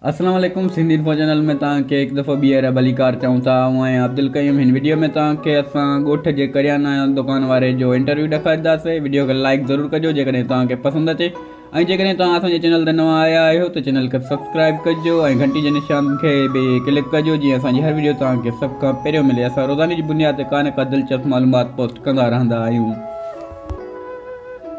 अस्सलाम वालेकुम Sindhi info channel में तव्हांखे हिकु दफ़ो ॿीहर भली कार चऊं था। ऐं अब्दुल कयूम हिन वीडियो में तव्हांखे असां ॻोठ जे करियाना दुकान वारे जो इंटरव्यू ॾेखारींदासीं। वीडियो खे लाइक ज़रूरु कजो जेकॾहिं तव्हांखे पसंदि अचे, ऐं जेकॾहिं तव्हां असांजे चैनल ते नवां आया आहियो त चैनल खे सब्सक्राइब कजो ऐं घंटी जे निशान खे बि क्लिक कजो जीअं असांजी हर वीडियो तव्हांखे सभ खां पहिरियों मिले। असां रोज़ानी जी बुनियाद ते का न का दिलचस्प मालूमात पोस्ट कंदा रहंदा आहियूं।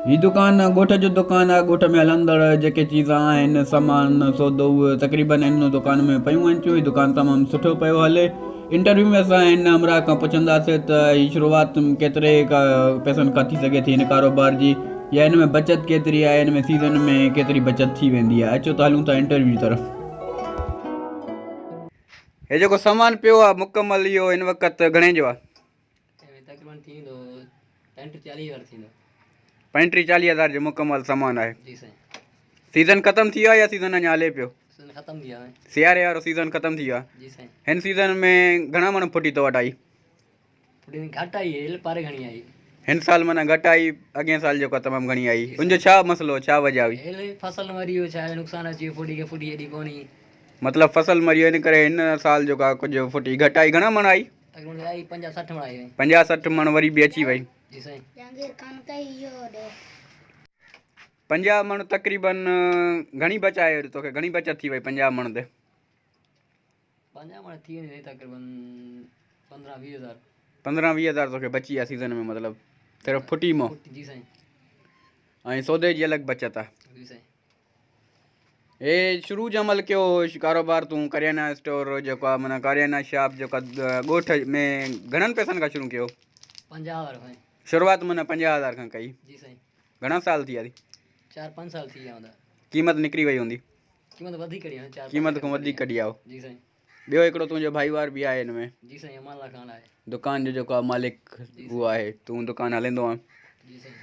ही दुकान ॻोठ जो दुकानु आहे। ॻोठ में हलंदड़ जेके चीज़ आहिनि सामान सौदो उहे तक़रीबन हिन दुकान में पियूं आहिनि। ही दुकानु तमामु सुठो पियो हले। इंटरव्यू में असां हिन हमरा खां पुछंदासीं त ही शुरूआति केतिरे पैसनि खां थी सघे थी हिन कारोबार जी, या हिन में बचति केतिरी आहे, हिन में सीज़न में केतिरी बचति थी वेंदी आहे। अचो त हलूं था इंटरव्यू जी तरफ़। हे जेको सामान पियो आहे मुकमल इहो हिन वक़्तु घणे जो आहे? तक़रीबन थींदो 35-40 हज़ार थींदो। 35-40 हज़ार जो मुकमल सामान आहे। जी साईं। सीज़न ख़तमु थी वियो आहे या सीज़न अञा हले पियो? सीज़न ख़त्म थी वियो आहे। सियारे वारो सीज़न ख़त्म थी वियो आहे। जी साईं। हिन सीज़न में घणा माण्हू फुटी तो वटि आई? फुटी घटि आई है, पारे घणी आई। हिन साल माना घटि आई, अॻिए साल जेको तमामु घणी आई। उनजो छा मसलो, छा वजह हुई? हेले फसल मरी वियो, छा नुक़सानु अची वियो, फुटी खे फुटी एॾी कोन हुई। मतिलबु फसल मरी वियो, इन करे हिन साल जेका कुझु फुटी घटि आई। घणा मण आई? तक़रीबन आई 50-60 मण आई। 50-60 मण वरी बि अची वई। जी साईं। 50 मण तक़रीबन घणी बचाए तोखे, घणी बचत थी वई 50 मण ते? 50 मण थी वेंदी तक़रीबन 15-20 हज़ार। 15-20 हज़ार तोखे बची आहे सीज़न में, मतिलबु सिर्फ़ु फुटी मां। जी साईं। ऐं सौदे जी अलॻि बचत आहे। जी साईं। हे शुरू जमल कयो कारोबार तूं करियाना स्टोर जेको आहे माना करियाना शॉप जेका ॻोठ में घणनि पैसनि खां शुरू कयो? 50 हज़ार खां शुरूआति माना 50 हज़ार खां कई। जी साईं। घणा साल थी विया? 4-5 साल थी विया हूंदा। कीमत निकिरी वई हूंदी? कीमत वधीक कढी आहे। कीमत खां वधीक कढी आहे। जी साईं। ॿियो हिकिड़ो तुंहिंजो भाईवार बि आहे हिन में? जी साईं। अमाला खान आहे दुकान जो जेको आहे मालिक उहो आहे, तूं दुकानु हलाईंदो आहे। जी साईं।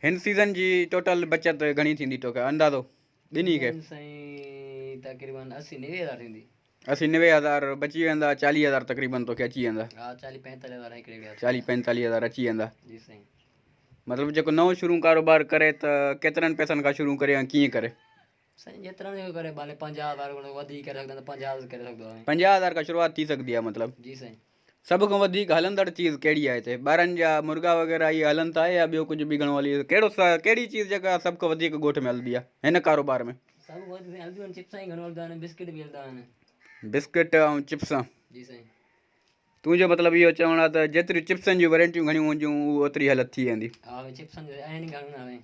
हिन सीज़न जी टोटल बचति घणी थींदी तोखे अंदाज़ो ॿिन्ही खे? साईं तक़रीबन 80-90 हज़ार थींदी। 80-90 हज़ार बची वेंदा। 40 हज़ार तक़रीबन तोखे अची वेंदा। हा 40-45 हज़ार हिकिड़े ॾींहुं। 40-45 हज़ार अची वेंदा। जी साईं। मतिलबु जेको नओं शुरू कारोबार करे त केतिरनि पैसनि खां शुरू करे ऐं कीअं करे? साईं जेतिरा जो करे भले 50 हज़ार वधीक करे सघंदा, 50 हज़ार करे सघंदो आहे। 50 हज़ार खां शुरूआति थी सघंदी आहे मतिलबु? जी साईं। सभ खां वधीक हलंदड़ चीज़ कहिड़ी आहे हिते? ॿारनि जा मुर्गा वग़ैरह इहे हलनि था या ॿियो कुझु बि घणो हली? कहिड़ी चीज़ जेका सभ खां वधीक ॻोठ में हलंदी आहे हिन कारोबार में? सभु हलंदियूं आहिनि, चिप्सां ई घणो हलंदा आहिनि, बिस्किट बि हलंदा आहिनि। बिस्किट ऐं चिप्सां? जी साईं। तुंहिंजो मतिलबु इहो चवणु आहे त जेतिरी चिप्सनि जूं वैरायटियूं घणियूं हूंदियूं ओतिरी हालत थी वेंदी? हा चिप्सनि जो आहिनि घणियूं न आहिनि।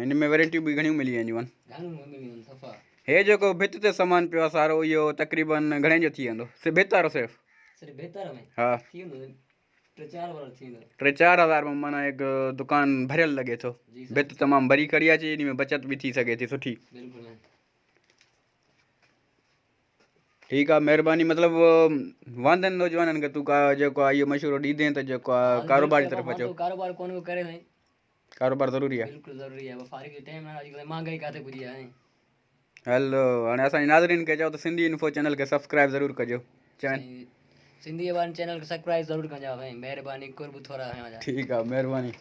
हिन में वैरायटियूं बि घणियूं मिली वेंदियूं आहिनि? घणियूं मिली वेंदियूं सफ़ा। हे जेको भित ते सामान पियो आहे सारो, इहो तक़रीबन घणे जो थी वेंदो? सिर्फ़ु भित वारो? सिर्फ़ु भितर में? हा थी वेंदो 3-4 हज़ार थी वेंदो। 3-4 हज़ार में माना हिकु दुकानु भरियल लॻे थो। भित तमामु भरी खड़ी अचे, इन में बचत बि थी सघे थी सुठी। बिल्कुलु। ठीकु आहे, महिरबानी। मतिलबु वांदनि नौजवाननि खे तूं जेको आहे इहो मशवरो ॾींदे त जेको आहे कारोबार जी तरफ़ अचो? कारोबार कोन करे साईं। कारोबार ज़रूरी आहे? बिल्कुलु ज़रूरी आहे। फारिग टाइम आहे, अॼुकल्ह महांगाई किथे पुॼी आहे। हलो हाणे असांजे नाज़रीन खे चओ त सिंधी इन्फो चैनल खे सब्सक्राइब ज़रूरु कजो। सिंधी वारनि चैनल खे सब्सक्राइब ज़रूरु कजो साईं, महिरबानी कुर्ब थोरा। ठीकु आहे, महिरबानी।